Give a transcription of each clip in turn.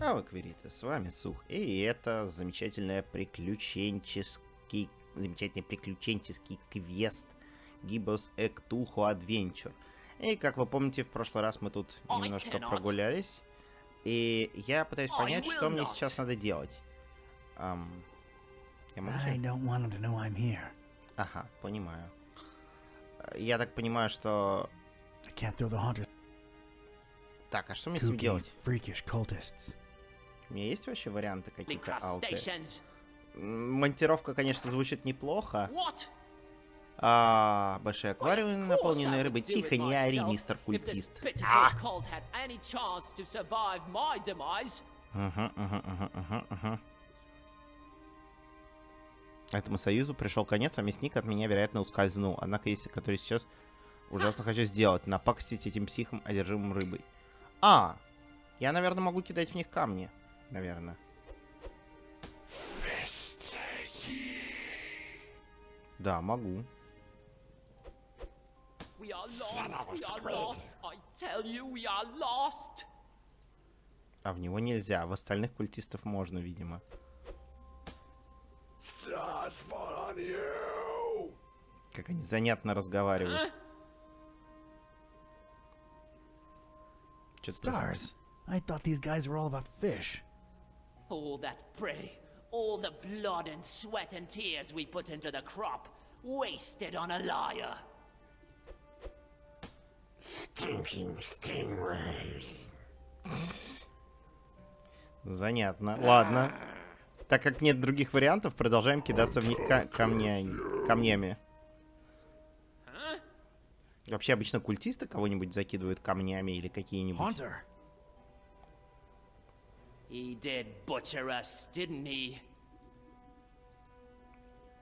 А вы, Квириты, с вами Сух, и это замечательный приключенческий квест Gibbous Cthulhu Adventure. И, как вы помните, в прошлый раз мы тут немножко прогулялись, и я пытаюсь понять, что мне сейчас надо делать. Я могу... Ага, понимаю. Я так понимаю, что... Так, а что мне с ним делать? У меня есть вообще варианты какие-то ауты? Монтировка, конечно, звучит неплохо. Большой аквариум, наполненный рыбой. Тихо, не ори, мистер культист. Этому союзу пришел конец, а мясник от меня, вероятно, ускользнул. Однако, если который сейчас ужасно хочу сделать, напакостить этим психом, одержимым рыбой. Я, наверное, могу кидать в них камни. Наверное. Да, могу. А в него нельзя, в остальных культистов можно, видимо. Как они занятно разговаривают. Stars. I thought these guys were all about fish. All that prey, all the blood and sweat and tears we put into the crop, wasted on a liar. Stinking stingrays. Занятно. Ладно. Так как нет других вариантов, продолжаем кидаться в них камнями. Вообще обычно культисты кого-нибудь закидывают камнями или какие-нибудь. He did butcher us, didn't he?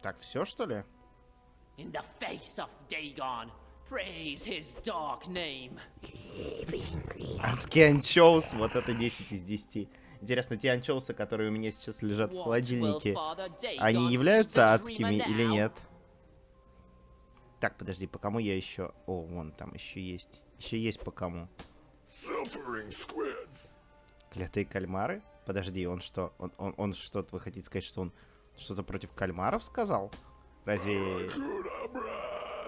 Так, все что ли? In the face of Dagon, praise his dark name. Адские анчоус, вот это 10 из 10. Интересно, те анчоусы, которые у меня сейчас лежат в холодильнике, они являются адскими или нет? Так, подожди, по кому я еще... О, вон там еще есть. Еще есть по кому. Клятые кальмары? Подожди, он что? Он что-то... Вы хотите сказать, что он что-то против кальмаров сказал? Разве...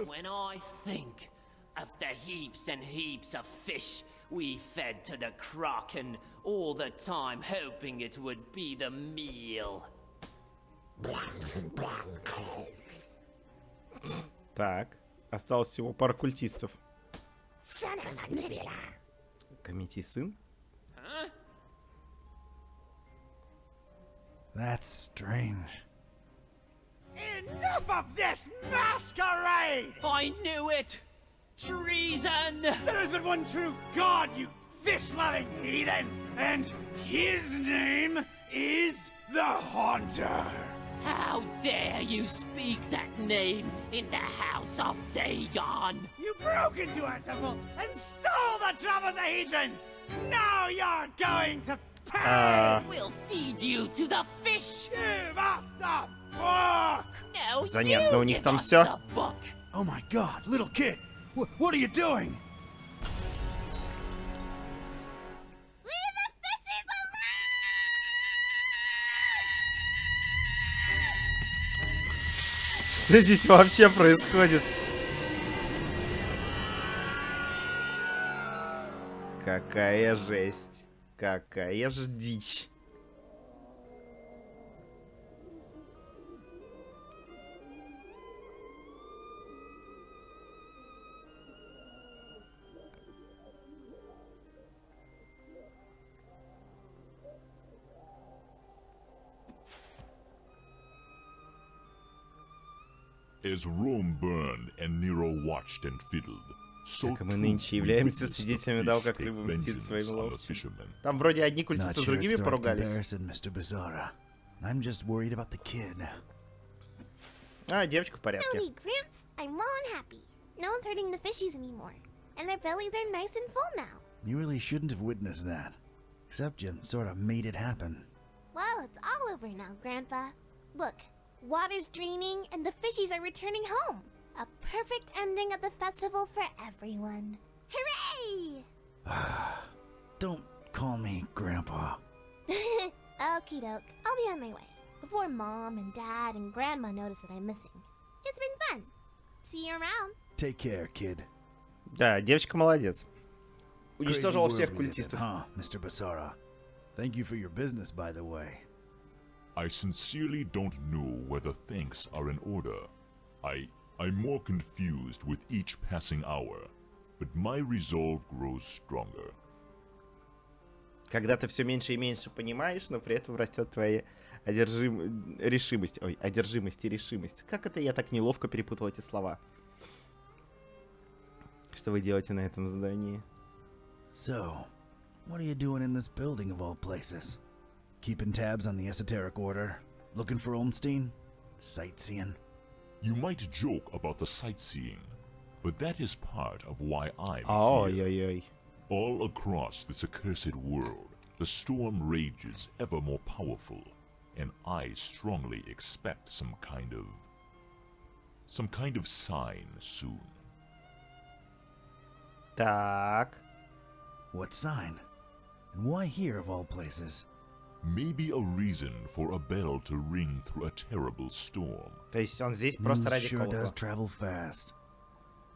When I think of the heaps and heaps of fish we fed to the Kraken, all the time hoping it would be the meal. Так, осталось всего пара культистов. Комитий сын? That's strange. Enough of this masquerade! I knew it! Treason! There has been one true God, you fish-loving heathens! And his name is the Haunter! How dare you speak that name in the house of Dagon? You broke into our temple and stole the Trapezohedron! Now you're going to pay! We'll feed you to the fish! Give us the book! No, Занятно, у you них give там us всё. the book! Oh my God, little kid! What are you doing? Что здесь вообще происходит? Какая жесть. Какая же дичь. As Rome burned and Nero watched and fiddled, so Так, мы нынче являемся свидетелями того, как рыба мстит своим ловцам. Там вроде одни культисты с другими поругались. А, девочка в порядке. Howdy, Gramps. I'm well and happy. No one's hurting the fishies anymore. And their bellies are nice and full now. You really shouldn't have witnessed that. Except you sort of made it happen. Well, it's all over now, Grandpa. Look, water's draining and the fishies are returning home. A perfect ending of the festival for everyone. Hooray! Don't call me Grandpa. Okie doke. I'll be on my way. Before Mom and Dad and Grandma notice that I'm missing. It's been fun. See you around. Take care, kid. Да, девочка молодец. Crazy Уничтожила world всех we live in, культистов. huh, Mr. Basara? Thank you for your business, by the way. I sincerely don't know whether thanks are in order. I'm more confused with each passing hour, but my resolve grows stronger. Когда ты все меньше и меньше понимаешь, но при этом растет твоя решимость. Ой, одержимость и решимость. Как это я так неловко перепутал эти слова? Что вы делаете на этом задании? So, what are you doing in this building of all places? Keeping tabs on the esoteric order? Looking for Olmstein? Sightseeing? You might joke about the sightseeing, but that is part of why I'm here. Ой-ой-ой. All across this accursed world, the storm rages ever more powerful, and I strongly expect some kind of sign soon. Так. What sign? And why here of all places? Maybe a reason for a bell to ring through a terrible storm. То есть он здесь просто ради sure does колокола. travel fast.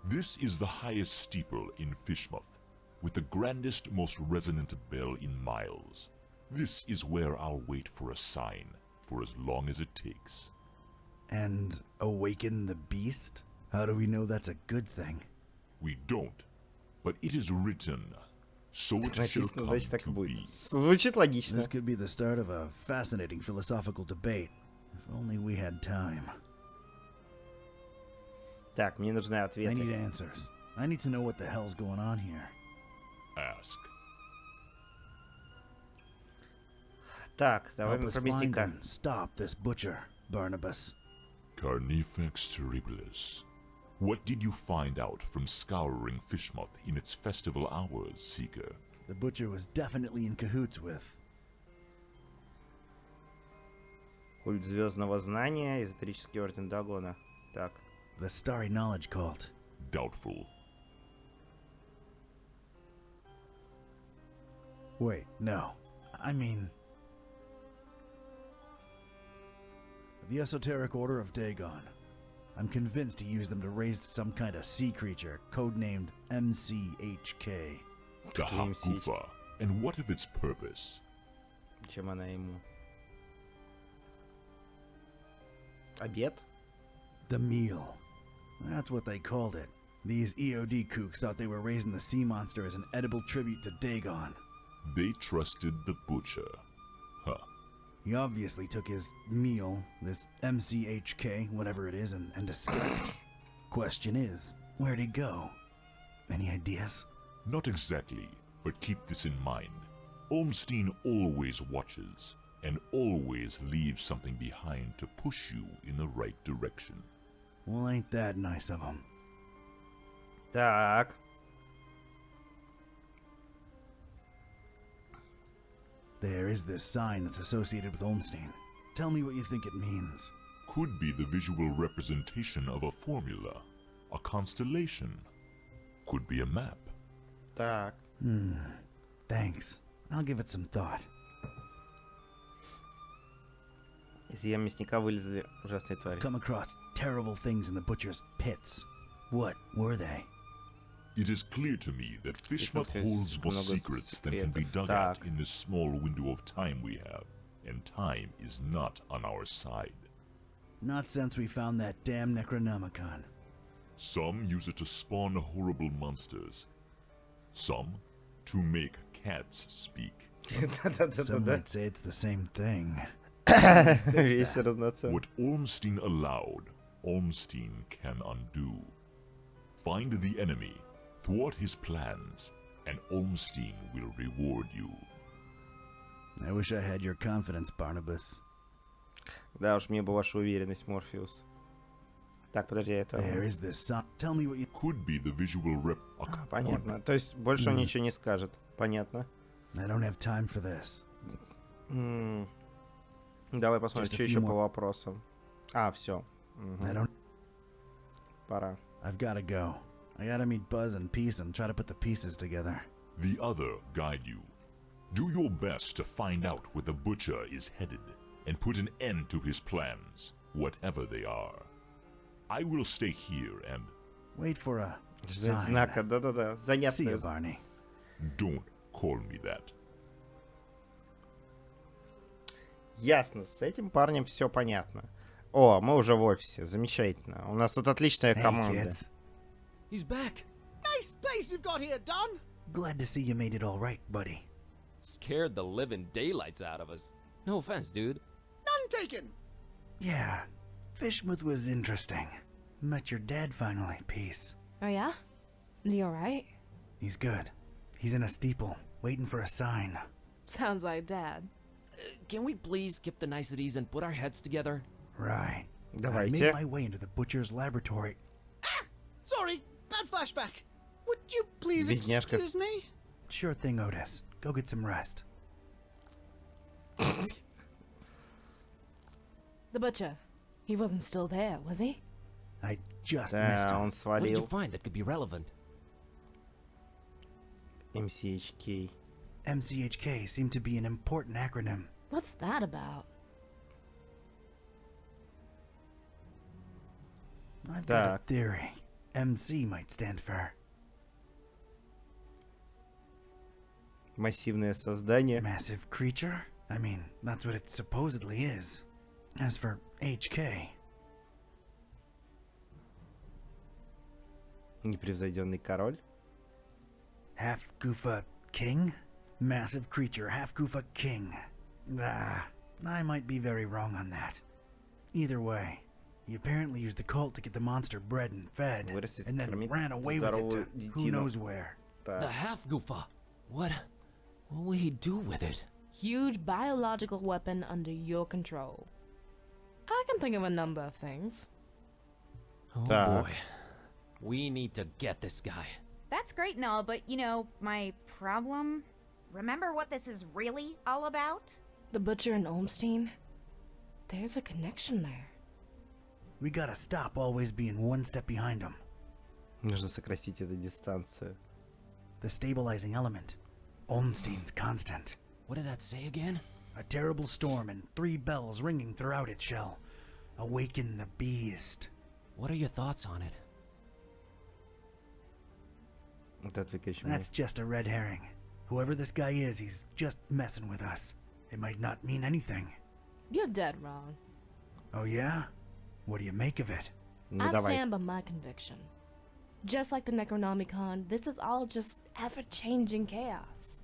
This is the highest steeple in Fishmouth, with the grandest, most resonant bell in miles. This is where I'll wait for a sign, for as long as it takes. And awaken the beast? How do we know that's a good thing? We don't, but it is written, so it shall Написано, come значит так и to будет. be. Звучит логично. This could be the start of a fascinating philosophical debate. If only we had time. Так, мне нужны I need ответы. answers. I need to know what the hell's going on here. Ask. Так, давай Help мы us про find мясника. and stop this butcher, Barnabas. Carnifex terribilis. What did you find out from scouring Fishmouth in its festival hours, Seeker? The butcher was definitely in cahoots with. Культ звездного знания, эзотерический орден Дагона. Так. The Starry Knowledge Cult. Doubtful. Wait, no. I mean... The Esoteric Order of Dagon. I'm convinced he used them to raise some kind of sea creature, codenamed MCHK. The Hakufa. And what of its purpose? Чем она ему? Обед? The meal. That's what they called it. These EOD kooks thought they were raising the sea monster as an edible tribute to Dagon. They trusted the butcher. Huh. He obviously took his meal, this MCHK, whatever it is, and escaped. Question is, where'd he go? Any ideas? Not exactly, but keep this in mind. Olmstein always watches, and always leaves something behind to push you in the right direction. Well, ain't that nice of him. Так. There is this sign that's associated with Olmstein. Tell me what you think it means. Could be the visual representation of a formula, a constellation. Could be a map. Так. Thanks. I'll give it some thought. Из ям мясника вылезли ужасные твари. Come across terrible things in the butcher's pits. What were they? It is clear to me that Fishmouth Fishmouth holds more много secrets than can be секретов. dug at Так. in the small window of time we have, and time is not on our side. Not since we found that damn Necronomicon. Some use it to spawn horrible monsters. Some to make cats speak. Some Да-да-да-да. might say it's the same thing. Вещи разноценные. What Olmstein allowed, Olmstein can undo. Find the enemy, thwart his plans, and Olmstein will reward you. I wish I had your confidence, Barnabas. Да уж, мне бы ваша уверенность, Морфеус. Так, подожди, это... There is this sign. Tell me what you... Could be the visual Понятно. То есть больше он ничего не скажет. Понятно. I don't have time for this. Давай посмотрим, Just a что few еще more. по вопросам. А, все. I don't... Пора. I've gotta go. I gotta meet Buzz and Peace and try to put the pieces together. The other guide you. Do your best to find out where the butcher is headed and put an end to his plans, whatever they are. I will stay here and Wait for a Ждать sign. знака, да-да-да. See Занятно. you, Barney. don't call me that. Ясно, с этим парнем все понятно. О, мы уже в офисе, замечательно. У нас тут отличная Hey, команда. kids. He's back. Nice place you've got here, Don. Glad to see you made it all right, buddy. Scared the living daylights out of us. No offense, dude. None taken. Yeah, Fishmouth was interesting. Met your dad finally, Peace. Oh yeah? Is he alright? He's good. He's in a steeple, waiting for a sign. Sounds like Dad. Can we please skip the niceties and put our heads together? Right. I Давайте. made my way into the butcher's laboratory. Sorry, bad flashback. Would you please Бедняжка. excuse me? Sure thing, Otis. Go get some rest. The butcher. He wasn't still there, was he? I just missed Да, him. он What did you свалил. find that could be relevant? MCHK. MCHK seemed to be an important acronym. What's that about? I've got a Так. theory. MC might stand for Массивное создание. massive creature. I mean, that's what it supposedly is. As for HK, Непревзойденный король. half Goofa king? Massive creature, half Goofa king. Ah, I might be very wrong on that. Either way, he apparently used the cult to get the monster bred and fed, Вырастет and then кормить ran away with it to здоровую who детину. knows where. The Так. half goofa. What will he do with it? Huge biological weapon under your control. I can think of a number of things. Oh Так. boy. We need to get this guy. That's great and all, but you know, my problem? Remember what this is really all about? The butcher and Olmstein? There's a connection there. We gotta stop always being one step behind him. Нужно сократить эту дистанцию. The stabilizing element. Olmstein's constant. What did that say again? A terrible storm and 3 bells ringing throughout it shall awaken the beast. What are your thoughts on it? Это отвлекающий That's just a red herring. Whoever this guy is, he's just messing with us. It might not mean anything. You're dead wrong. Oh yeah? What do you make of it? Ну I давай. stand by my conviction. Just like the Necronomicon, this is all just ever-changing chaos.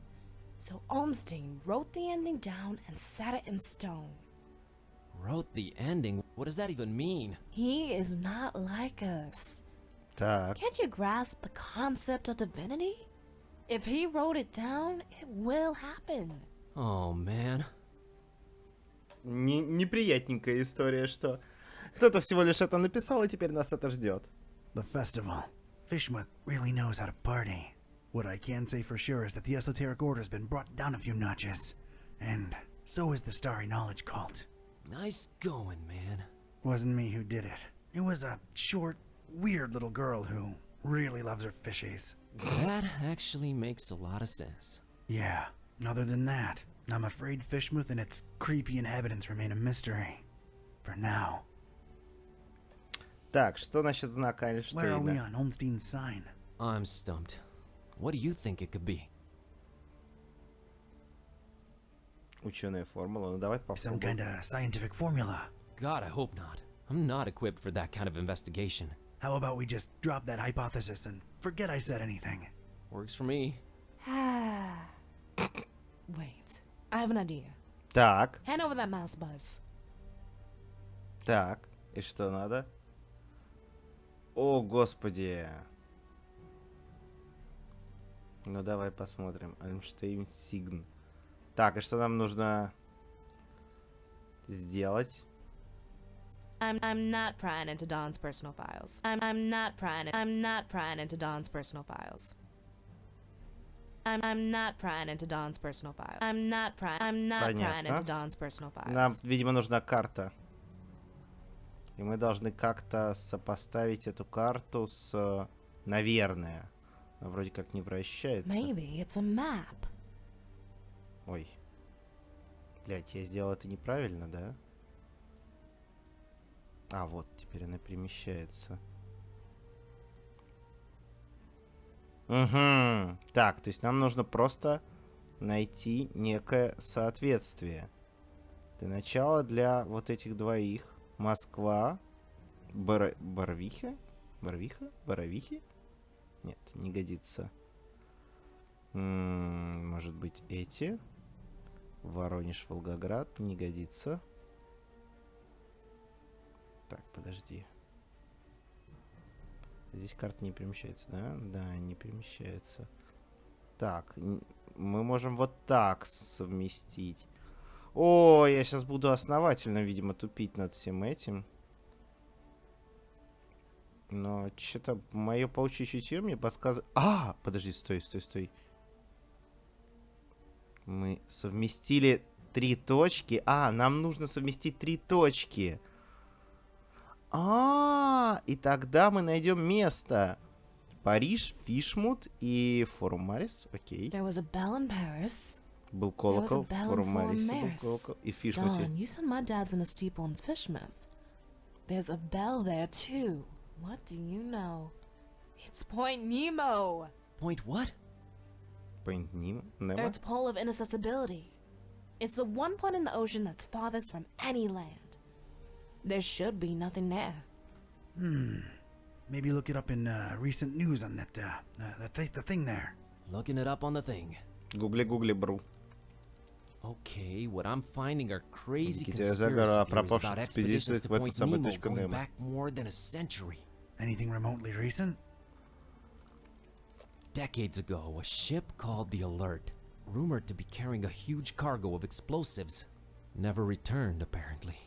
So Olmstein wrote the ending down and set it in stone. Wrote the ending? What does that even mean? He is not like us. Так. Can't you grasp the concept of divinity? If he wrote it down, it will happen. Oh man. Неприятненькая история, что кто-то всего лишь это написал, и теперь нас это ждет. The festival. Fishmouth really knows how to party. What I can say for sure is that the esoteric order's been brought down a few notches. And so is the Starry Knowledge cult. Nice going, man. Wasn't me who did it. It was a short, weird little girl who really loves her fishies. That actually makes a lot of sense. Yeah, other than that, I'm afraid Fishmouth and its creepy inhabitants remain a mystery. For now. Так, что насчет знака Where are we Эйнштейна? on Olmstein's sign? I'm stumped. What do you think it could be? Ученая формула. Ну давай Some попробуем. kind of scientific formula. God, I hope not. I'm not equipped for that kind of investigation. How about we just drop that hypothesis and forget I said anything? Works for me. Wait, I have an idea. Так, Hand over that mouse buzz. так. И что надо? О, господи. Ну давай посмотрим. Эйнштейн Сигн. Так, и что нам нужно сделать? I'm not prying into Don's personal files. I'm not prying into Don's personal files. I'm not prying into Don's personal files. I'm not prying Понятно. into Don's personal files. Нам, видимо, нужна карта. И мы должны как-то сопоставить эту карту с... Наверное. Она вроде как не вращается. Maybe it's a map. Ой. Блять, я сделал это неправильно, да? А, вот, теперь она перемещается. Угу. Так, то есть нам нужно просто найти некое соответствие. Для начала для вот этих двоих. Москва. Боровиха? Боровиха? Боровихи? Нет, не годится. Может быть, эти. Воронеж, Волгоград. Не годится. Так, подожди. Здесь карта не перемещается, да? Да, не перемещается. Так, мы можем вот так совместить. О, я сейчас буду основательно, видимо, тупить над всем этим. Но что-то мое паучье чутье мне подсказывает... А, подожди, стой, стой, стой. Мы совместили 3 точки. А, нам нужно совместить 3 точки. И тогда мы найдем место. Париж, Фишмут и Форум Марис. Окей. Был колокол, в Форум Марисе был колокол. И в Фишмуте. Don, you said my dad's in a steeple in Fishmouth. There's a bell there too. What do you know? It's Point Nemo. Point what? Point Nemo? Earth's pole of inaccessibility. It's the one point in the ocean that's farthest from any land. There should be nothing there. Maybe look it up in recent news on that, the thing there. Looking it up on the thing. Гугли, бру. Okay, what I'm finding are crazy Никите conspiracy Загара о theories пропавших about экспедициях expeditions to в эту Point самую Nemo точку going Немо. back more than a century. Anything remotely recent? Decades ago, a ship called the Alert, rumored to be carrying a huge cargo of explosives, never returned apparently.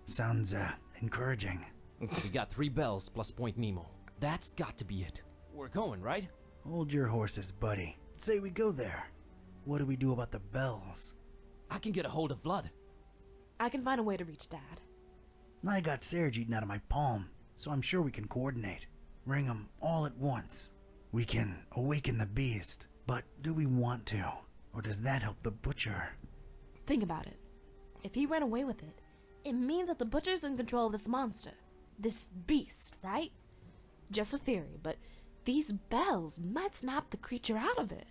Sounds, encouraging. We got 3 bells plus Point Nemo. That's got to be it. We're going, right? Hold your horses, buddy. Say we go there. What do we do about the bells? I can get a hold of Vlad. I can find a way to reach Dad. I got Serge eaten out of my palm, so I'm sure we can coordinate. Ring them all at once. We can awaken the beast, but do we want to? Or does that help the butcher? Think about it. If he ran away with it, it means that the butcher's in control of this monster. This beast, right? Just a theory, but these bells might snap the creature out of it.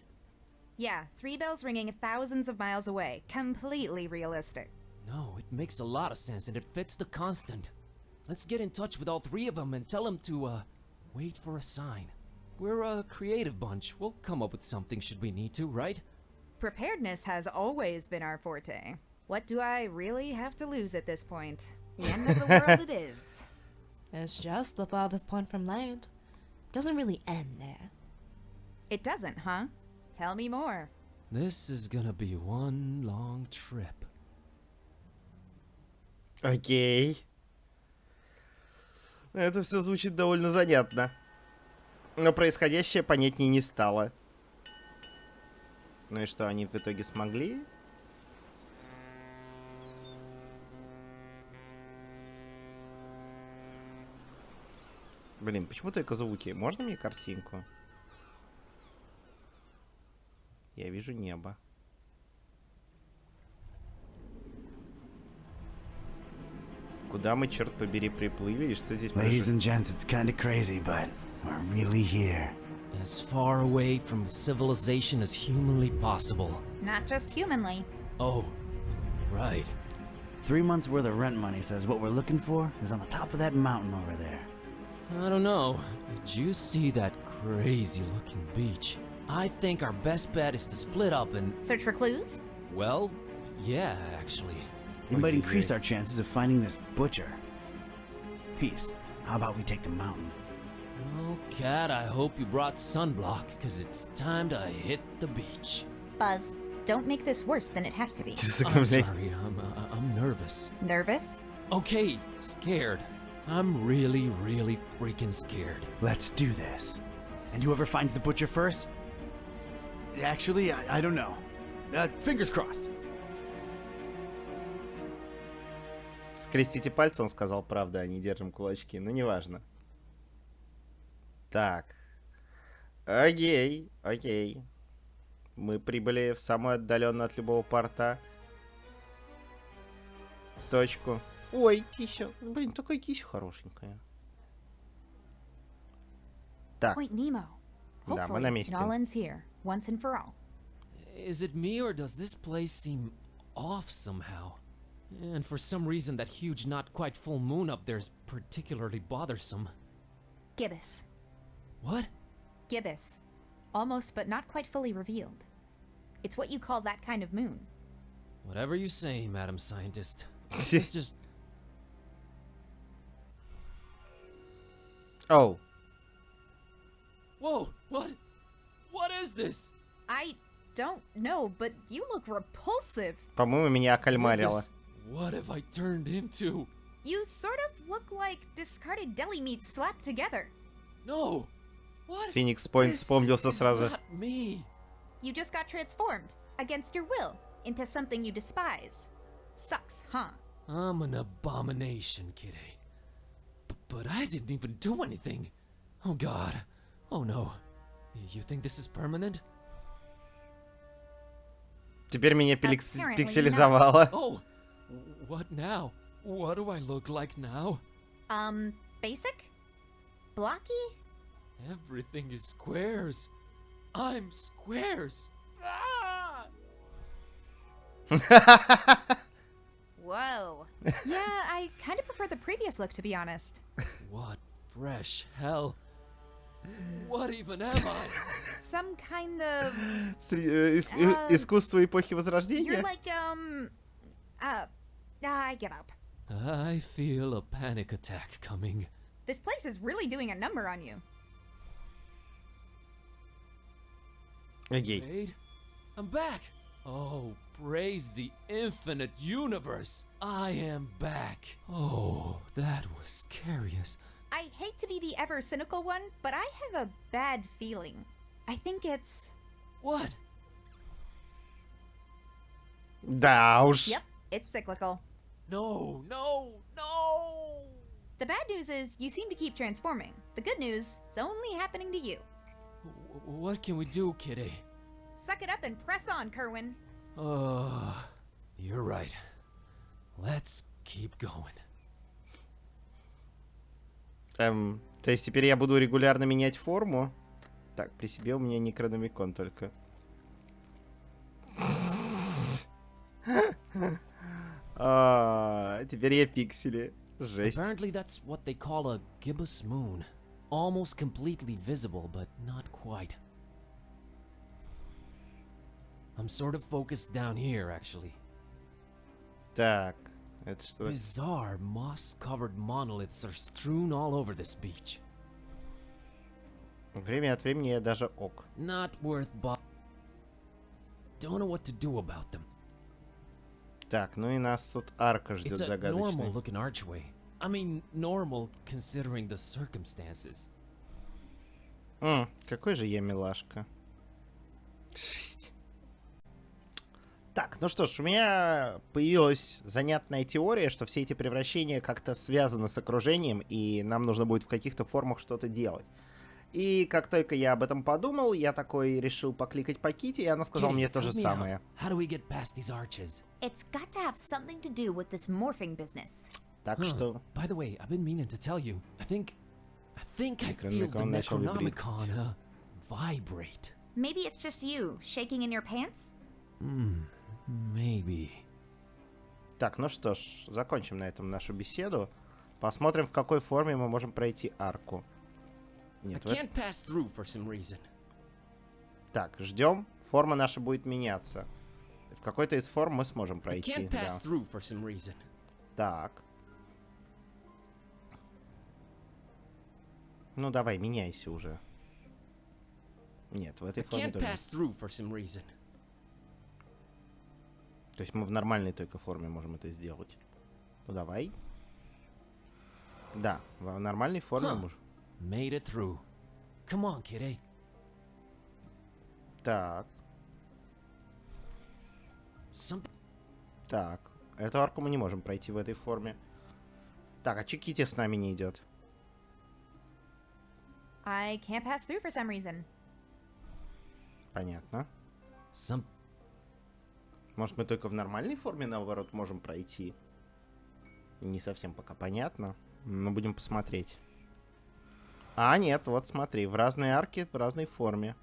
Yeah, 3 bells ringing thousands of miles away. Completely realistic. No, it makes a lot of sense and it fits the constant. Let's get in touch with all 3 of them and tell them to, wait for a sign. We're a creative bunch. We'll come up with something should we need to, right? Preparedness has always been our forte. What do I really have to lose at this point? The end of the world it is. It's just the farthest point from land. Doesn't really end there. It doesn't, huh? Tell me more. This is gonna be one long trip. Окей. Это все звучит довольно занятно. Но происходящее понятнее не стало. Ну и что, они в итоге смогли? Блин, почему только звуки? Можно мне картинку? Я вижу небо. Куда мы, черт побери, приплыли? И что здесь Ladies происходит? and gents, it's kinda crazy, but we're really here. As far away from civilization as humanly possible. Not just humanly. Oh, right. 3 months worth of rent money says what we're looking for is on the top of that mountain over there. I don't know. Did you see that crazy looking beach? I think our best bet is to split up and... Search for clues? Well, yeah, actually. It might increase our chances of finding this butcher. Peace. How about we take the mountain? Well, Cat, I hope you brought sunblock, because it's time to hit the beach. Buzz, don't make this worse than it has to be. I'm sorry, I'm nervous. Nervous? Okay, scared. I'm really, really freaking scared. Let's do this. And whoever finds the butcher first? Actually, I don't know. Fingers crossed. Скрестите пальцы, он сказал, правда, а не держим кулачки. Но неважно. Так. Окей, окей. Мы прибыли в самую отдаленную от любого порта точку. Ой, кися. Блин, такая кися хорошенькая. Так. Point Nemo. Да, мы на месте. It all ends here, once and for all. Is it me or does this place seem off somehow? And for some reason that huge not quite full moon up there's particularly bothersome. Gibbous. What? Gibbous. Almost but not quite fully revealed. It's what you call that kind of moon. Whatever you say, Madam Scientist. It's just... Oh. Whoa, what? What is this? I don't know, but you look repulsive. По-моему, меня What is окальмарило. this? What have I turned into? You sort of look like discarded deli meat slapped together. No! What? Феникс Пойнт This вспомнился is сразу. not me. You just got transformed, against your will, into something you despise. Sucks, huh? I'm an abomination, Kitty. But I didn't even do anything. Oh god. Oh no. You think this is permanent? Теперь меня Apparently пикселизовало. Oh! What now? What do I look like now? Basic? Blocky? Everything is squares. I'm squares. Ah! Whoa. Yeah, I kind of prefer the previous look, to be honest. What fresh hell? What even am I? Some kind of... Искусство эпохи You're Возрождения? like, I give up. I feel a panic attack coming. This place is really doing a number on you. Окей. Wait, I'm back. Oh, praise the infinite universe. I am back. Oh, that was scary as... I hate to be the ever cynical one, but I have a bad feeling. I think it's... What? Да уж. Yep, it's cyclical. No, no, no! The bad news is you seem to keep transforming. The good news, it's only happening to you. What can we do, Kitty? Suck it up and press on, Kerwin. You're right. Let's keep going. То есть теперь я буду регулярно менять форму? Так, при себе у меня некрономикон только. Теперь я пиксели. Жесть. Apparently that's what they call a gibbous moon. Almost completely visible, but not quite. I'm sort of focused down here, actually. Так, это что? Bizarre moss-covered monoliths are strewn all over this beach. Время от времени я даже ок. Not worth Don't know what to do about them. Так, ну и нас тут арка ждет It's a загадочная. normal-looking archway. I mean, normal considering the circumstances. Какой же я милашка. Жесть. Так, ну что ж, у меня появилась занятная теория, что все эти превращения как-то связаны с окружением, и нам нужно будет в каких-то формах что-то делать. И как только я об этом подумал, я такой решил покликать по Кити, и она сказала мне то же самое. How do we get past these arches? It's got to have something to do with this morphing business. Так что... By the way, I've been meaning to tell you. I think I feel the Necronomicon начал вибрировать. Necronomicon vibrate. Maybe it's just you, shaking in your pants? Maybe. Так, ну что ж, закончим на этом нашу беседу. Посмотрим, в какой форме мы можем пройти арку. I Нет, can't pass through for some reason. Так, ждем. Форма наша будет меняться. В какой-то из форм мы сможем I пройти. can't pass Да. through for some reason. Так. Ну давай, меняйся уже. Нет, в этой I форме can't тоже. pass through for some reason. То есть мы в нормальной только форме можем это сделать. Ну давай. Да, в нормальной форме Huh. можем. Made it through. Come on, kiddo. Так, Something. так. Эту арку мы не можем пройти в этой форме. Так, а Чикити с нами не идет. I can't pass through for some reason. Понятно. Может, мы только в нормальной форме, наоборот, можем пройти? Не совсем пока понятно. Но будем посмотреть. А, нет, вот смотри. В разной арке, в разной форме.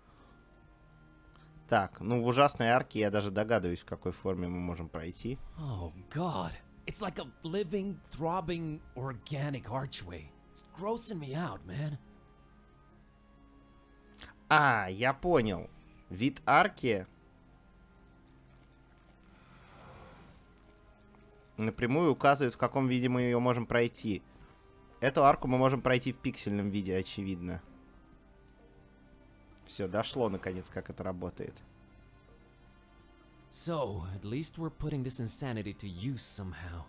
Так, ну в ужасной арке я даже догадываюсь, в какой форме мы можем пройти. Oh, God. It's like a living, throbbing, organic archway. It's grossing me out, man. А, я понял. Вид арки напрямую указывает, в каком виде мы ее можем пройти. Эту арку мы можем пройти в пиксельном виде, очевидно. Все, дошло наконец, как это работает. So, at least we're putting this insanity to use somehow.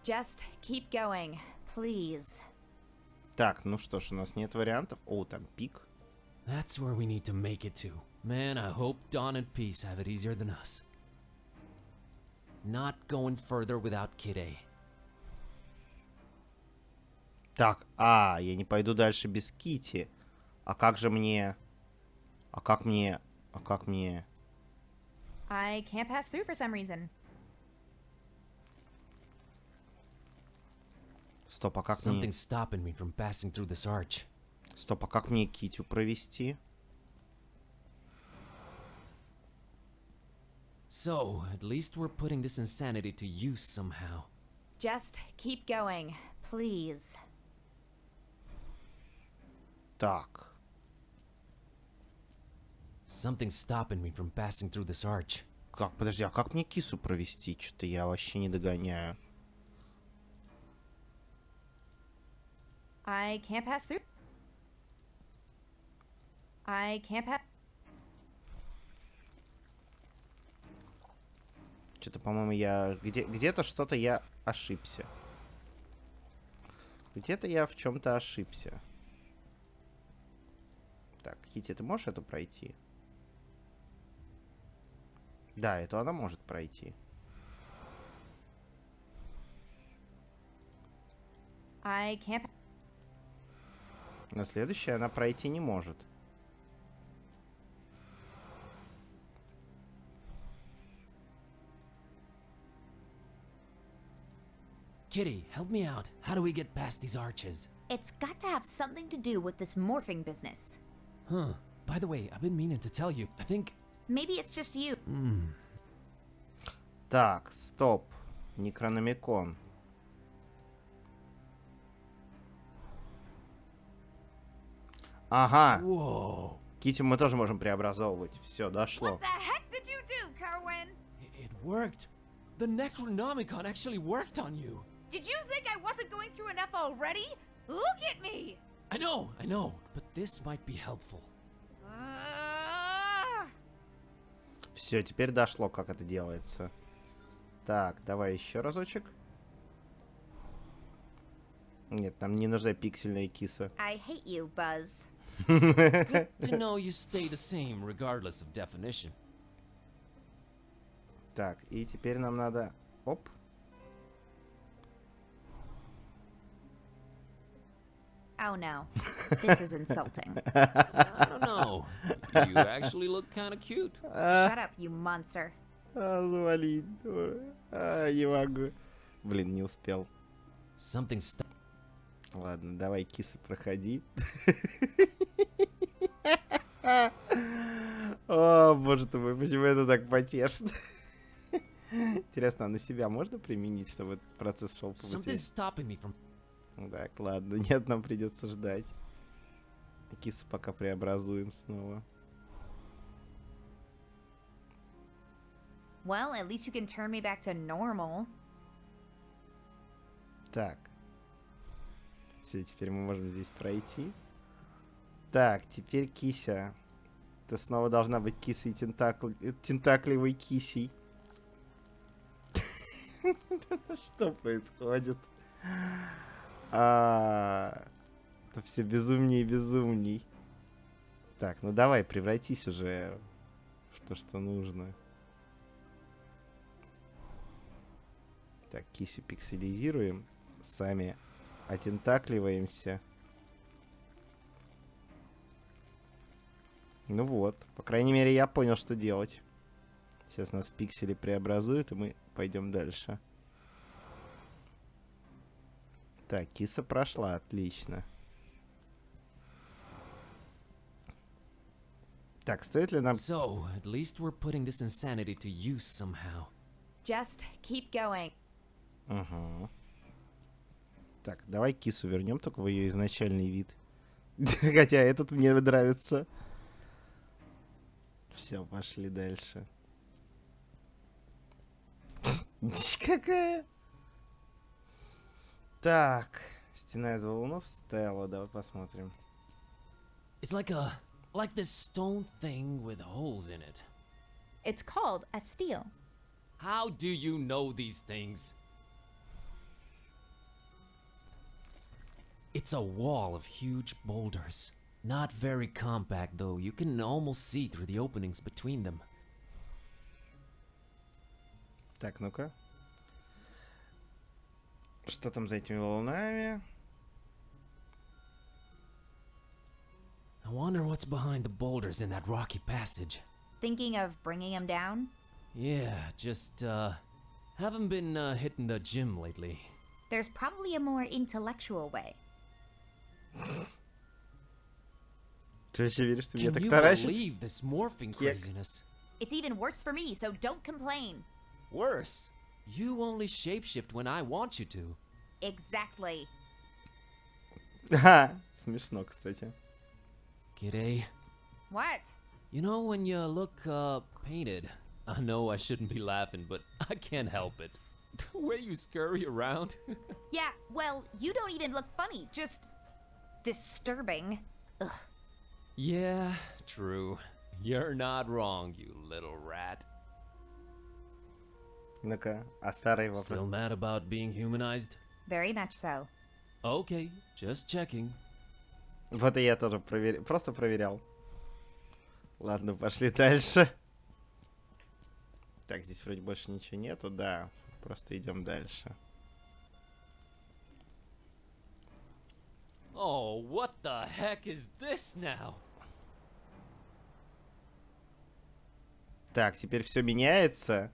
Just keep going, please. Так, ну что ж, у нас нет вариантов. О, там пик. That's where we need to make it to. Man, I hope Dawn and Peace have it easier than us. Not going further without Kid A. Так, я не пойду дальше без Кити. А как же мне... А как мне... I can't pass through for some reason. Стоп, а как Something мне... stopping me from passing through this arch. Стоп, а как мне Китю провести? So, at least we're putting this insanity to use somehow. Just keep going, please. Так. Something stopping me from passing through this arch. Как, подожди, а как мне кису провести? Что-то я вообще не догоняю. I can't pass through. I can't pass. Что-то, по-моему, я... Где-то что-то я ошибся. Где-то я в чем-то ошибся. Так, Кити, ты можешь эту пройти? Да, эту она может пройти. I can't. На следующее она пройти не может. Kitty, help me out. How do we get past these arches? It's got to have something to do with this morphing business. Huh. By the way, I've been meaning to tell you. I think... Maybe it's just you. Так, стоп. Некрономикон. Ага. Whoa. Китю мы тоже можем преобразовывать. Все, дошло. What the heck did you do, Kerwin? It worked. The Necronomicon actually worked on you. Did you think I wasn't going through enough already? Look at me! I know. But this might be helpful. Все, теперь дошло, как это делается. Так, давай еще разочек. Нет, нам не нужна пиксельная киса. I hate you, Buzz. Good to know you stay the same regardless of definition. Так, и теперь нам надо... Оп. Oh no. This is insulting. I don't know. You actually look kind of cute. Shut up, you monster. Завали. Не могу. Блин, не успел. Something Ладно, давай, киса, проходи. О, боже ты мой, почему это так потешно? Интересно, а на себя можно применить, чтобы этот процесс шел побыстрее? Так, ладно, нет, нам придется ждать. Кису пока преобразуем снова. Well, at least you can turn me back to normal. Так. Все, теперь мы можем здесь пройти. Так, теперь кися. Ты снова должна быть кисой тентакливой кисей. Что происходит? Это все безумней и безумней. Так, ну давай, превратись уже в то, что нужно. Так, кисю пикселизируем. Сами отентакливаемся. Ну вот. По крайней мере, я понял, что делать. Сейчас нас в пиксели преобразуют, и мы пойдем дальше. Так, киса прошла, отлично. Так, стоит ли нам... So, at least we're putting this insanity to use somehow. Just keep going. Угу. Так, давай кису вернем только в ее изначальный вид. Хотя этот мне нравится. Все, пошли дальше. Дичь какая. Так, стена из валунов, Стелла, давай посмотрим. It's like this stone thing with holes in it. It's called a stele. How do you know these things? It's a wall of huge boulders. Not very compact, though. You can almost see through the openings between them. Так, ну-ка. Что там за этими волнами? I wonder what's behind the boulders in that rocky passage. Thinking of bringing him down? Yeah, just, haven't been, hitting the gym lately. There's probably a more intellectual way. Ты вообще веришь, что меня Can так you таращит? believe this morphing Кек. craziness? It's even worse for me, so don't complain. Worse. You only shapeshift when I want you to. Exactly. Ха, смешно, кстати. G'day. What? You know when you look, painted? I know I shouldn't be laughing, but I can't help it. The way you scurry around. Yeah, well, you don't even look funny, just disturbing. Ugh. Yeah, true. You're not wrong, you little rat. Ну-ка, а старый вопрос. Still mad about being humanized? Very much so. Okay, just checking. Вот и я тоже просто проверял. Ладно, пошли дальше. Так, здесь вроде больше ничего нету, да. Просто идем дальше. Oh, what the heck is this now? Так, теперь все меняется.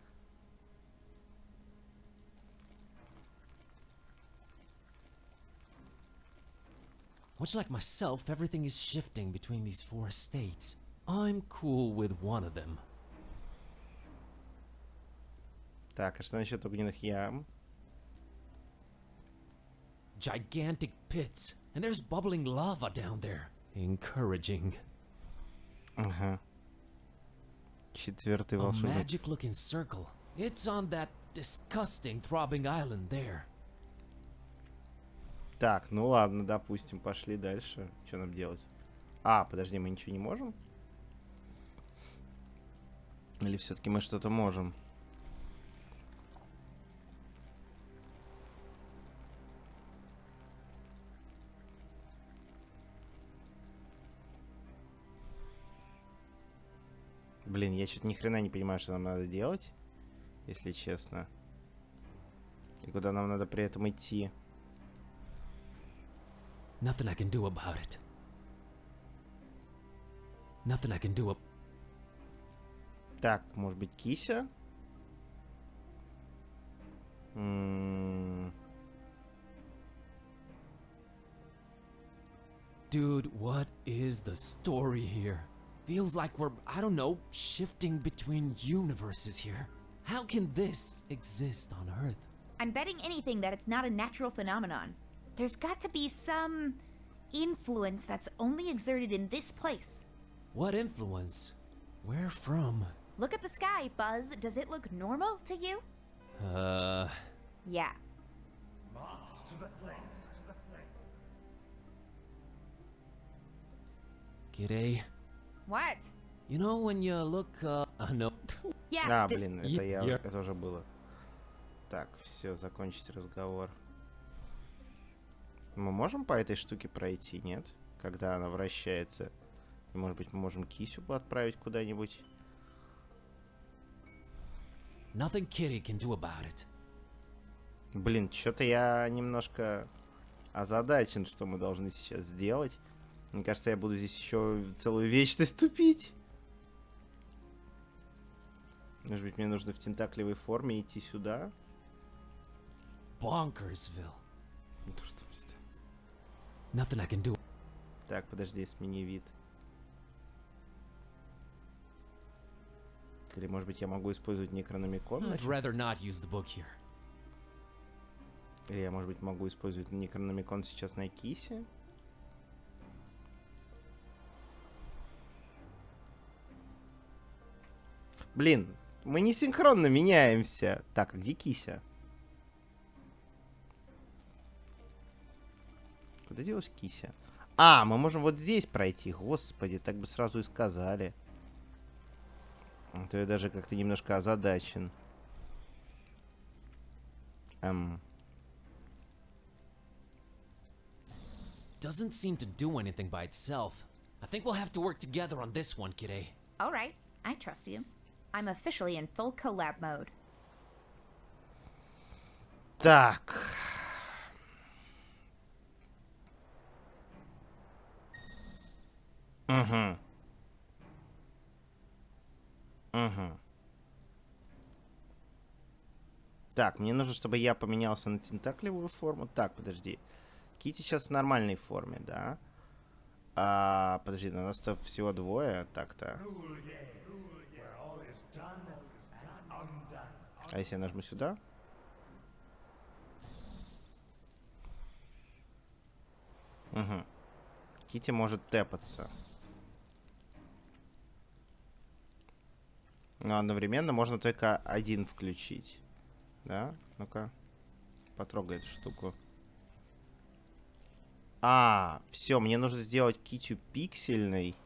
Much like myself, everything is shifting between these four states. I'm cool with one of them. Так, а что насчет огненных ям? Gigantic pits, and there's bubbling lava down there. Encouraging. Ага. Четвертый A волшебник. magic-looking circle. It's on that disgusting throbbing island there. Так, ну ладно, допустим, пошли дальше. Что нам делать? А, подожди, мы ничего не можем? Или все-таки мы что-то можем? Блин, я что-то ни хрена не понимаю, что нам надо делать, если честно. И куда нам надо при этом идти. Nothing I can do about it. Nothing I can do. Так, может быть, кися? Dude, what is the story here? Feels like we're, I don't know, shifting between universes here. How can this exist on Earth? I'm betting anything that it's not a natural phenomenon. There's got to be some influence that's only exerted in this place. What influence? Where from? Look at the sky, Buzz. Does it look normal to you? Yeah. G'day. What? You know when you look, I know. Yeah. А, блин, это Yeah. это уже было. Так, все, закончить разговор. Мы можем по этой штуке пройти, нет? Когда она вращается. И, может быть, мы можем кисю отправить куда-нибудь. Nothing Kitty can do about it. Блин, что-то я немножко озадачен, что мы должны сейчас сделать. Мне кажется, я буду здесь еще целую вечность тупить. Может быть, мне нужно в тентаклевой форме идти сюда? Bonkersville. Nothing I can do. Так, подожди, смени вид. Или, может быть, я могу использовать некрономикон? I'd rather not use the book here. Или я, может быть, могу использовать некрономикон сейчас на кисе? Блин, мы не синхронно меняемся. Так, а где кися? Куда делась кися? А, мы можем вот здесь пройти. Господи, так бы сразу и сказали. А то я даже как-то немножко озадачен. Doesn't seem to do anything by itself. I think we'll have to work together on this one, kiddo. All right, I trust you. I'm officially in full collab mode. Так. Угу. Угу. Так, мне нужно, чтобы я поменялся на тентаклевую форму. Так, подожди. Китти сейчас в нормальной форме, да? Подожди, у нас-то всего двое. Так-то. А если я нажму сюда? Угу. Китти может тэпаться. Но одновременно можно только один включить. Да? Ну-ка. Потрогай эту штуку. Все, мне нужно сделать Китю пиксельной.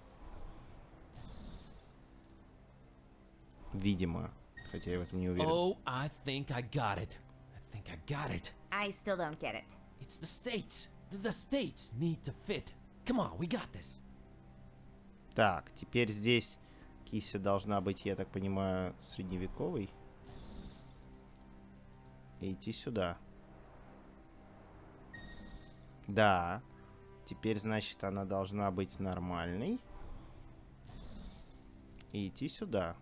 Видимо. Хотя я в этом не уверен. Oh, I think I got it. I still don't get it. It's the states. The states need to fit. Come on, we got this. Так, теперь здесь кися должна быть, я так понимаю, средневековой. И идти сюда. Да. Теперь, значит, она должна быть нормальной. И идти сюда.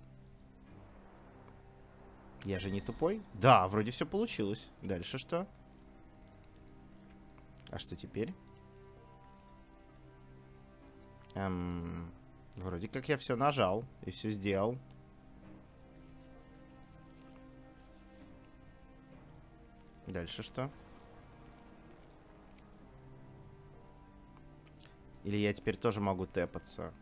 Я же не тупой? Да, вроде все получилось. Дальше что? А что теперь? Вроде как я все нажал и все сделал. Дальше что? Или я теперь тоже могу тэпаться?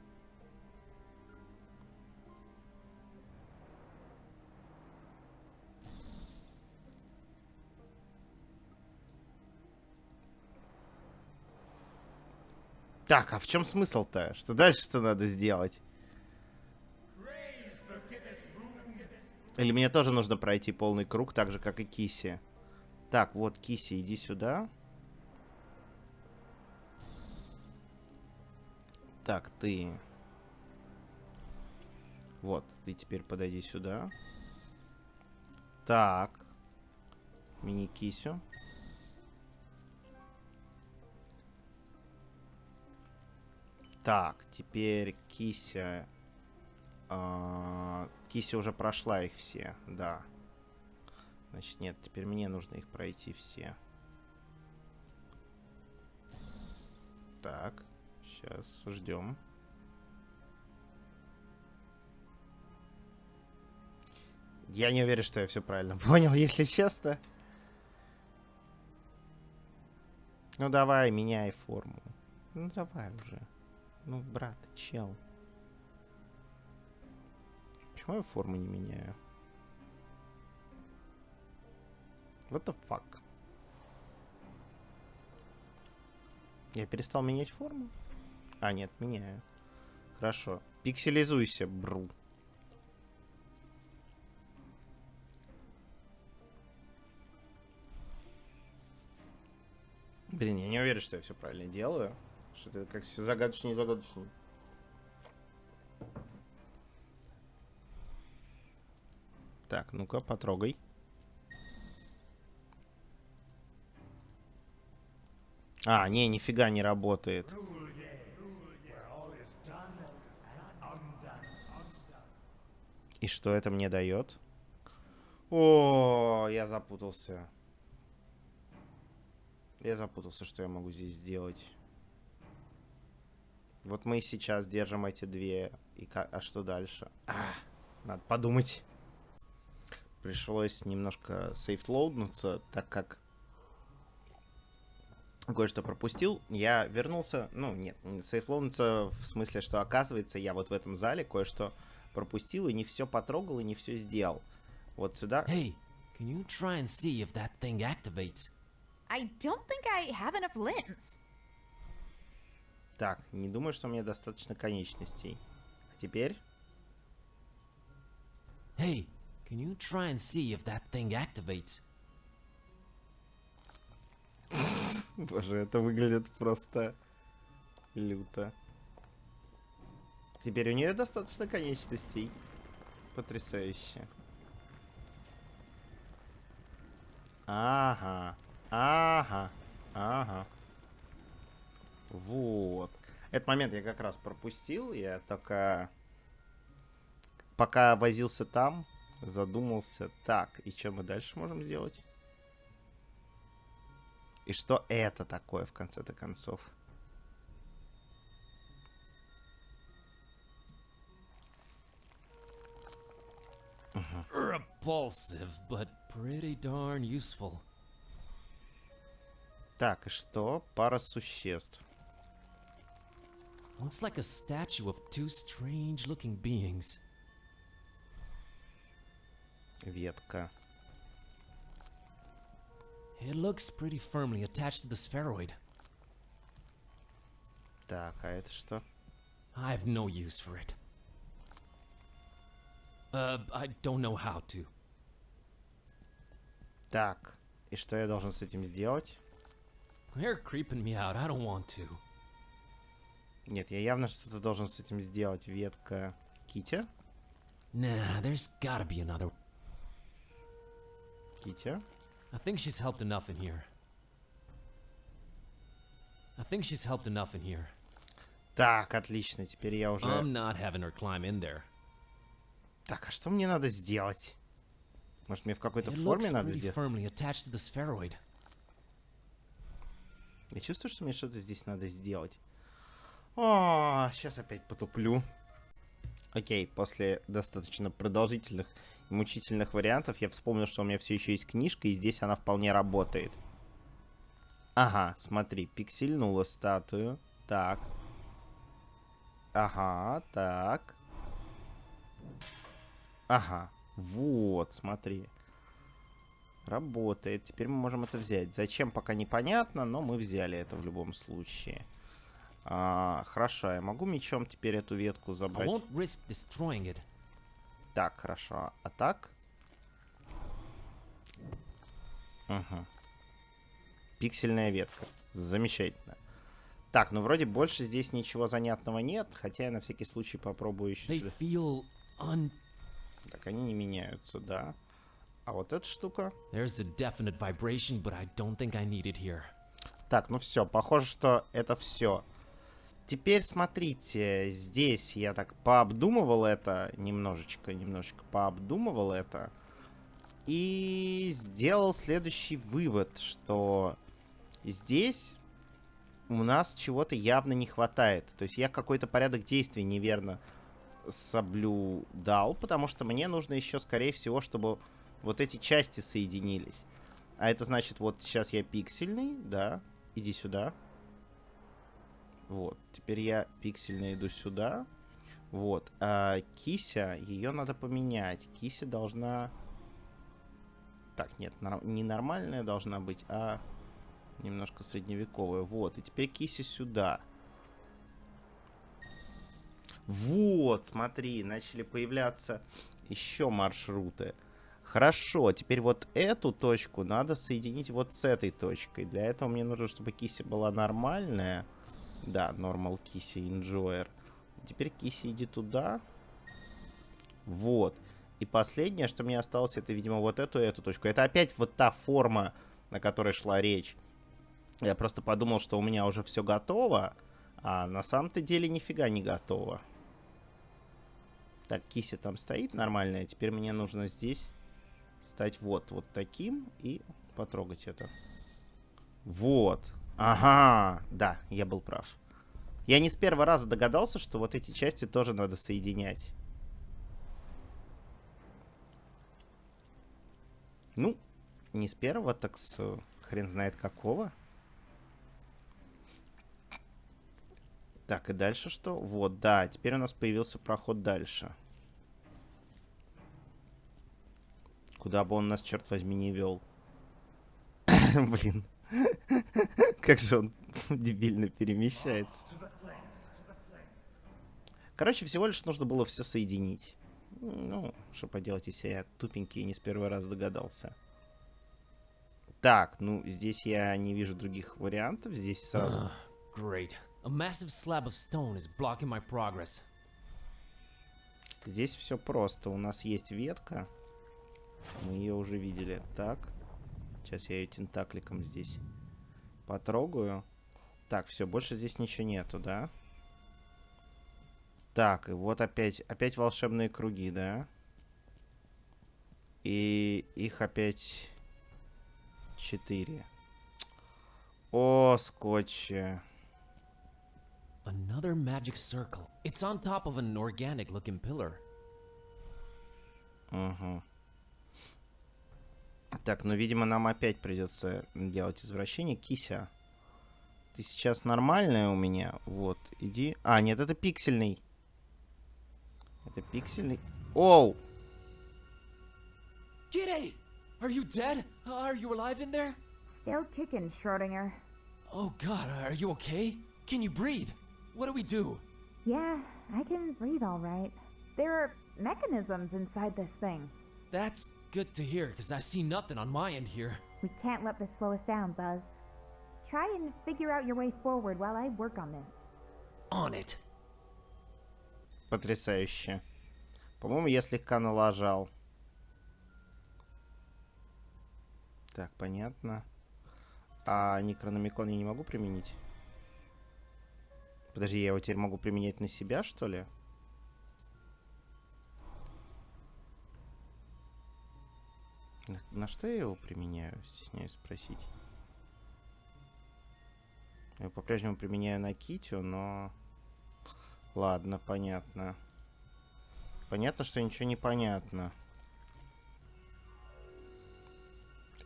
Так, а в чем смысл-то? Что дальше-то надо сделать? Или мне тоже нужно пройти полный круг, так же, как и Киси? Так, вот, Киси, иди сюда. Так, ты... Вот, ты теперь подойди сюда. Так. Мини-кисю. Так, теперь Кися... Кися уже прошла их все, да. Значит, нет, теперь мне нужно их пройти все. Так, сейчас ждем. Я не уверен, что я все правильно понял, если честно. Ну давай, меняй форму. Ну давай уже. Ну, брат, чел. Почему я форму не меняю? What the fuck? Я перестал менять форму? А, нет, меняю. Хорошо. Пикселизуйся, бру. Блин, я не уверен, что я все правильно делаю. Что-то как все загадочнее и загадочнее. Так, ну-ка, потрогай. А, не, нифига не работает. И что это мне дает? О, я запутался. Я запутался, что я могу здесь сделать. Вот мы сейчас держим эти две. А что дальше? Надо подумать. Пришлось немножко сейфлоуднуться, так как кое-что пропустил. Я вернулся. Ну, нет, не сейфлоуднуться в смысле, что оказывается, я вот в этом зале кое-что пропустил и не все потрогал и не все сделал. Вот сюда. Hey, can you try and see if that thing activates? I don't think I have enough limbs. Так, не думаю, что у меня достаточно конечностей. А теперь? Hey, can you try and see if that thing activates? Боже, это выглядит просто люто. Теперь у нее достаточно конечностей. Потрясающе. Ага. Вот. Этот момент я как раз пропустил. Я только... Пока возился там, задумался. Так, и что мы дальше можем сделать? И что это такое, в конце-то концов? Repulsive, but pretty darn useful. Так, и что? Пара существ. Looks like a statue of two strange-looking beings. Ветка. It looks pretty firmly attached to the spheroid. Так, а это что? I have no use for it. I don't know how to. Так, и что я должен с этим сделать? They're creeping me out. I don't want to. Нет, я явно что-то должен с этим сделать. Ветка Китя. Nah, there's gotta be another. Китя. I think she's helped enough in here. Так, отлично, теперь я уже... I'm not having her climb in there. Так, а что мне надо сделать? Может, мне в какой-то форме надо сделать? Я чувствую, что мне что-то здесь надо сделать. О, сейчас опять потуплю. Окей, после достаточно продолжительных и мучительных вариантов я вспомнил, что у меня все еще есть книжка, и здесь она вполне работает. Ага, смотри, пиксельнула статую. Так. Ага, так. Ага, вот, смотри. Работает. Теперь мы можем это взять. Зачем, пока непонятно, но мы взяли это в любом случае. Хорошо, я могу мечом теперь эту ветку забрать? Так, хорошо. А так? Угу. Пиксельная ветка. Замечательно. Так, ну вроде больше здесь ничего занятного нет, хотя я на всякий случай попробую еще... Так, они не меняются, да. А вот эта штука... Так, ну все, похоже, что это все. Теперь смотрите, здесь я так пообдумывал это, немножечко пообдумывал это. И сделал следующий вывод, что здесь у нас чего-то явно не хватает. То есть я какой-то порядок действий неверно соблюдал, потому что мне нужно еще, скорее всего, чтобы вот эти части соединились. А это значит, вот сейчас я пиксельный, да, иди сюда. Вот, теперь я пиксельно иду сюда. Вот, а кися, ее надо поменять. Кися должна... Так, нет, не нормальная должна быть, а немножко средневековая. Вот, и теперь кися сюда. Вот, смотри, начали появляться еще маршруты. Хорошо, теперь вот эту точку надо соединить вот с этой точкой. Для этого мне нужно, чтобы кися была нормальная. Да, normal кися enjoyer. Теперь кися иди туда. Вот. И последнее, что мне осталось, это, видимо, вот эту точку. Это опять вот та форма, на которой шла речь. Я просто подумал, что у меня уже все готово, а на самом-то деле нифига не готово. Так, кися там стоит нормальная. Теперь мне нужно здесь стать вот таким и потрогать это. Вот. Ага, да, я был прав. Я не с первого раза догадался, что вот эти части тоже надо соединять. Ну, не с первого, так с хрен знает какого. Так, и дальше что? Вот, да, теперь у нас появился проход дальше. Куда бы он нас, черт возьми, не вел. Блин. Как же он дебильно перемещается. Короче, всего лишь нужно было все соединить. Ну, что поделать, если я тупенький и не с первого раза догадался. Так, ну, здесь я не вижу других вариантов. Здесь сразу... Great. A massive slab of stone is blocking my progress. Здесь все просто. У нас есть ветка. Мы ее уже видели. Так. Сейчас я ее тентакликом здесь потрогаю. Так, все, больше здесь ничего нету, да? Так, и вот опять волшебные круги, да? И их опять 4. О, скотчи. Another magic circle. It's on top of an organic-looking pillar. Угу. Так, ну, видимо, нам опять придется делать извращение. Кися, ты сейчас нормальная у меня? Вот, иди. А, нет, это пиксельный. Это пиксельный. Оу! G'day! Are you dead? Are you alive in there? Still kicking, Schrodinger. Oh god, are you okay? Can you breathe? What do we do? Yeah, I can breathe all right. There are mechanisms inside this thing. That's good to hear, because I see nothing on my end here. We can't let this slow us down, Buzz. Try and figure out your way forward while I work on this. On it. Потрясающе. По-моему, я слегка налажал. Так, понятно. А некрономикон я не могу применить? Подожди, я его теперь могу применять на себя, что ли? На что я его применяю? Стесняюсь спросить. Я его по-прежнему применяю на Китю, но... Ладно, понятно. Понятно, что ничего не понятно.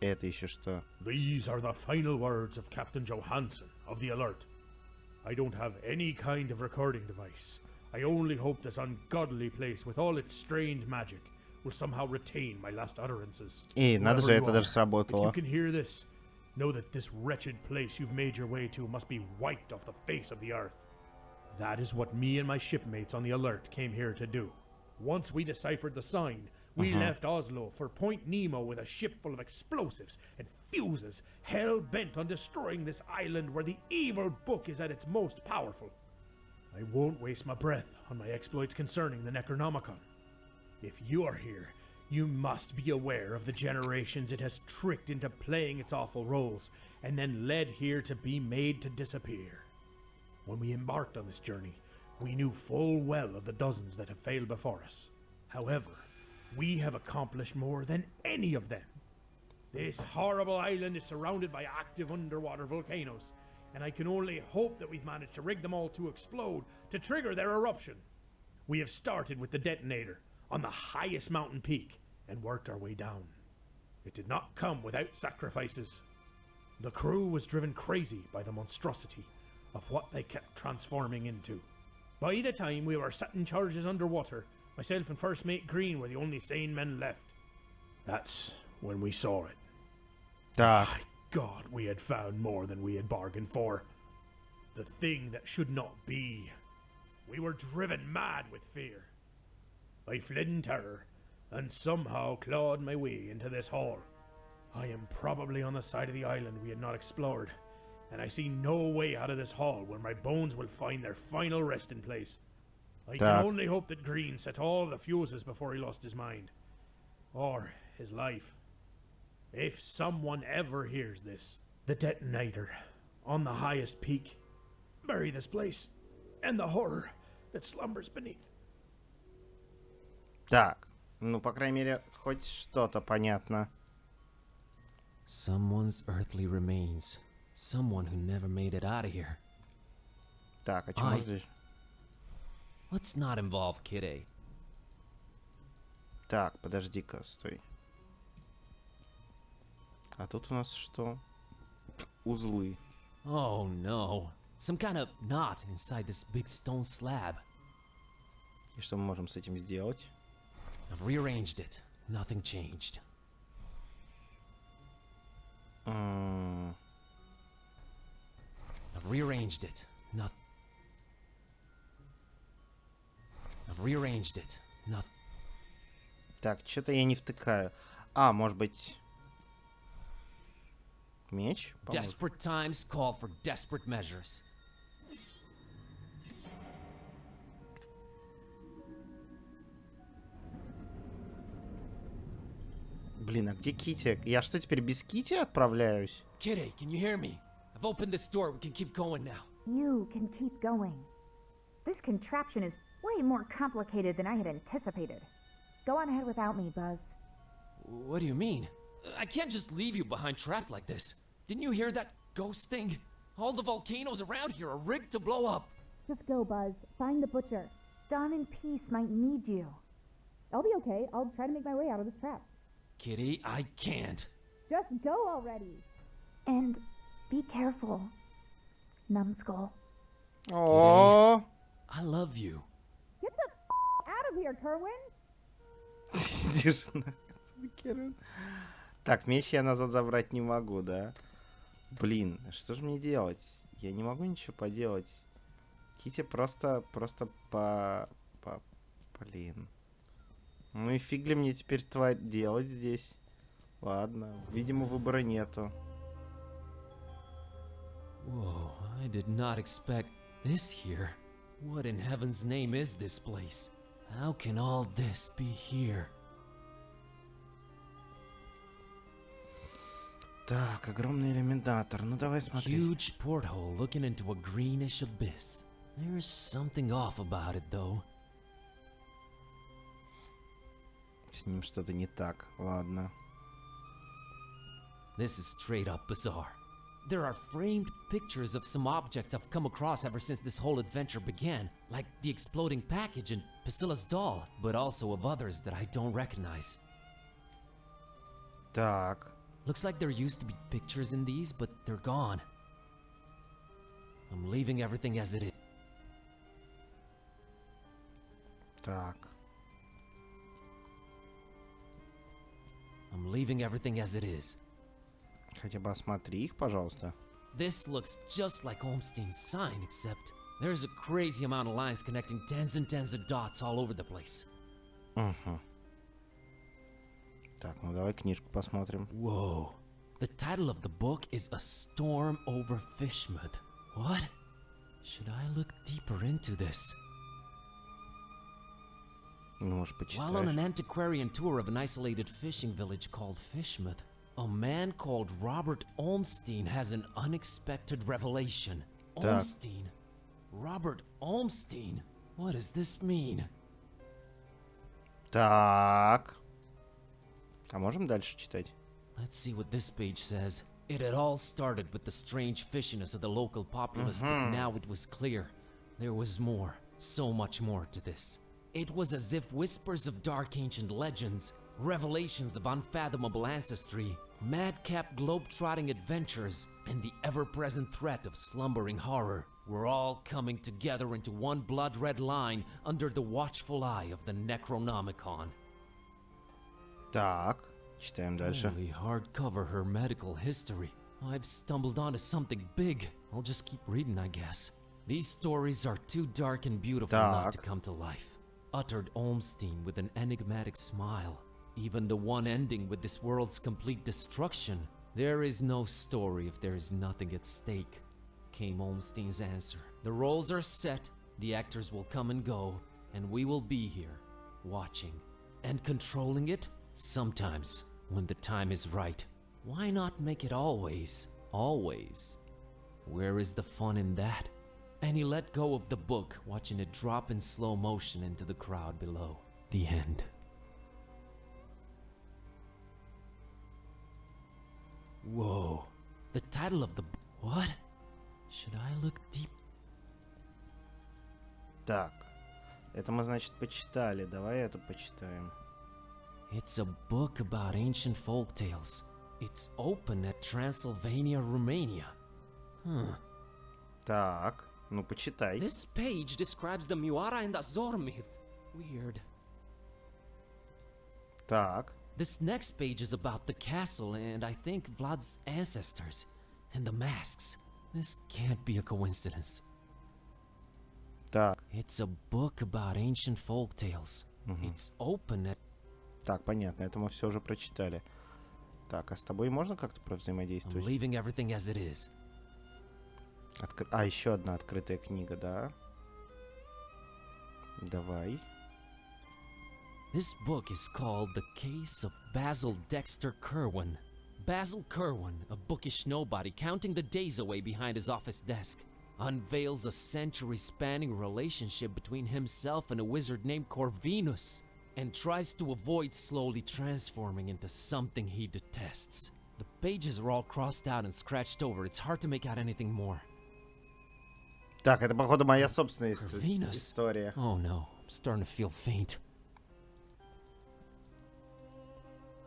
Это еще что? These are the final words of Captain Johansson of the Alert. I don't have any kind of recording device. I only hope this ungodly place with all its strange magic will somehow retain my last utterances. Эй, надо же, это даже If сработало. you can hear this, know that this wretched place you've made your way to must be wiped off the face of the earth. That is what me and my shipmates on the Alert came here to do. Once we deciphered the sign, we left Oslo for Point Nemo with a ship full of explosives and fuses, hell-bent on destroying this island where the evil book is at its most powerful. I won't waste my breath on my exploits concerning the Necronomicon. If you are here, you must be aware of the generations it has tricked into playing its awful roles, and then led here to be made to disappear. When we embarked on this journey, we knew full well of the dozens that have failed before us. However, we have accomplished more than any of them. This horrible island is surrounded by active underwater volcanoes, and I can only hope that we've managed to rig them all to explode to trigger their eruption. We have started with the detonator on the highest mountain peak and worked our way down. It did not come without sacrifices. The crew was driven crazy by the monstrosity of what they kept transforming into. By the time we were setting charges underwater, myself and First Mate Green were the only sane men left. That's when we saw it. Так. My God, we had found more than we had bargained for. The thing that should not be. We were driven mad with fear. I fled in terror, and somehow clawed my way into this hall. I am probably on the side of the island we had not explored, and I see no way out of this hall where my bones will find their final resting place. I can only hope that Green set all the fuses before he lost his mind. Or his life. If someone ever hears this, the detonator on the highest peak, bury this place and the horror that slumbers beneath. Так, ну, по крайней мере, хоть что-то понятно. Someone's earthly remains. Someone who never made it out of here. Так, а чему здесь? Let's not involve Kid A. Так, подожди-ка, стой. А тут у нас что? Узлы. Oh no. Some kind of knot inside this big stone slab. И что мы можем с этим сделать? I've rearranged it. Nothing changed. М, I've rearranged it. Nothing. I've rearranged it. Nothing. Так, что-то я не втыкаю. А, может быть... Меч? Поможет. Desperate times call for desperate measures. Блин, а где Кити? Я что, теперь без Кити отправляюсь? Kid A, can you hear me? I've opened this door. We can keep going now. You can keep going. This contraption is way more complicated than I had anticipated. Go on ahead without me, Buzz. What do you mean? I can't just leave you behind trapped like this. Didn't you hear that ghost thing? All the volcanoes around here are rigged to blow up. Just go, Buzz. Find the butcher. Dawn and Peace might need you. I'll be okay. I'll try to make my way out of this trap. Kitty, I can't. Just go already. And be careful, Numbskull. О, I love you. Get the out of here, Kerwin. иди же нахуй, Кирилл. Так, меч я назад забрать не могу, да? Блин, что же мне делать? Я не могу ничего поделать. Кити просто Блин. Ну и фиг ли мне теперь делать здесь? Ладно, видимо, выбора нету. Whoa, I did not expect this here. What in heaven's name is this place? How can all this be here? Так, огромный иллюминатор. Ну давай смотри. Huge porthole looking into a greenish abyss. There's something off about it, though. С ним что-то не так. Ладно. This is straight up bizarre. There are framed pictures of some objects I've come across ever since this whole adventure began, like the exploding package and Priscilla's doll, but also of others that I don't recognize. Так. Looks like there used to be pictures in these, but they're gone. I'm leaving everything as it is. Так. I'm leaving everything as it is. Хотя бы осмотри их, пожалуйста. This looks just like Olmstein's sign, except there's a crazy amount of lines connecting tens and tens of dots all over the place. Угу. Так, ну давай книжку посмотрим. Whoa. The title of the book is A Storm Over Fishmouth. What? Should I look deeper into this? Ну, может, While on an почитаешь. antiquarian tour of an isolated fishing village called Fishmouth, a man called Robert Olmstein has an unexpected revelation. Так. Olmstein? Robert Olmstein? What does this mean? Так. А можем дальше читать? Let's see what this page says. It had all started with the strange fishiness of the local populace, but now it was clear. There was more, so much more to this. It was as if whispers of dark ancient legends, revelations of unfathomable ancestry, madcap globe-trotting adventures, and the ever-present threat of slumbering horror were all coming together into one blood-red line under the watchful eye of the Necronomicon. Так, читаем дальше. Holy hardcover hermetical history. I've stumbled onto something big. I'll just keep reading, I guess. These stories are too dark and beautiful not to Так. come to life, uttered Olmstein with an enigmatic smile. Even the one ending with this world's complete destruction. There is no story if there is nothing at stake, came Olmstein's answer. The roles are set, the actors will come and go, and we will be here, watching. And controlling it? Sometimes, when the time is right. Why not make it always? Always. Where is the fun in that? And he let go of the book, watching it drop in slow motion into the crowd below. The end. Whoa. The title of the... What? Should I look deep? Так. Это мы, значит, почитали. Давай это почитаем. It's a book about ancient folk tales. It's open at Transylvania, Romania. Huh. Так. Ну, почитай. This page describes the Muara and Azor myth. Weird. Так. This next page is about the castle and I think Vlad's ancestors. And the masks. This can't be a coincidence. Так. It's a book about ancient folk tales. It's open at... Так, понятно. Это мы все уже прочитали. Так, а с тобой можно как-то I'm провзаимодействовать? leaving everything as it is. А, еще одна открытая книга, да? Давай. This book is called The Case of Basil Dexter Kerwin. Basil Kerwin, a bookish nobody counting the days away behind his office desk, unveils a century-spanning relationship between himself and a wizard named Corvinus, and tries to avoid slowly transforming into something he detests. The pages are all crossed out and scratched over. It's hard to make out anything more. Так, это, походу, моя собственная Corvinus. история. Oh no, I'm starting to feel faint.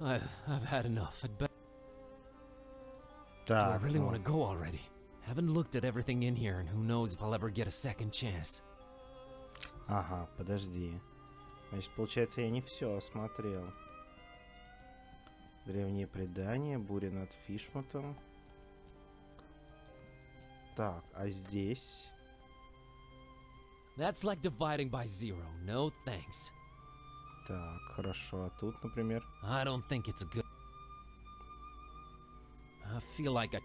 I've had enough. Do I Так, really ну, want to go already? Haven't looked at everything in here, and who knows if I'll ever get a second chance. Ага, подожди. Значит, получается, я не все осмотрел. Древние предания, буря над Фишмотом. Так, а здесь... That's like dividing by zero. No thanks. Так, хорошо. А тут, например... I don't think it's a good... I feel like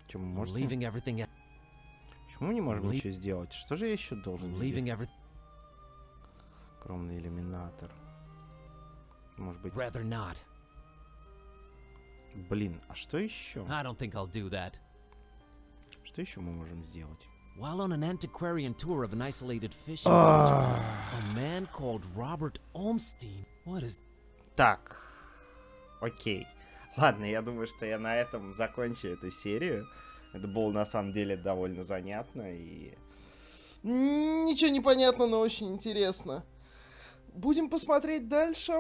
Чем мы I'm можем... leaving everything at... Почему мы не можем ничего сделать? Что же я еще должен Leaving сделать? everything... Огромный иллюминатор. Может быть... Rather not. Блин, а что еще? I don't think I'll do that. Что еще мы можем сделать? While on an antiquarian tour of an isolated fishing village, a man called Robert Olmstein... What is... Так. Окей. Ладно, я думаю, что я на этом закончу эту серию. Это было на самом деле довольно занятно и... Ничего не понятно, но очень интересно. Будем посмотреть дальше.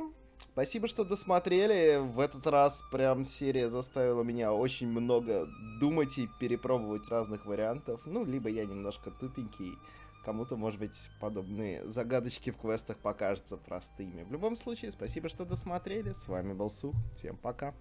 Спасибо, что досмотрели. В этот раз прям серия заставила меня очень много думать и перепробовать разных вариантов. Ну, либо я немножко тупенький. Кому-то, может быть, подобные загадочки в квестах покажутся простыми. В любом случае, спасибо, что досмотрели. С вами был Сух. Всем пока.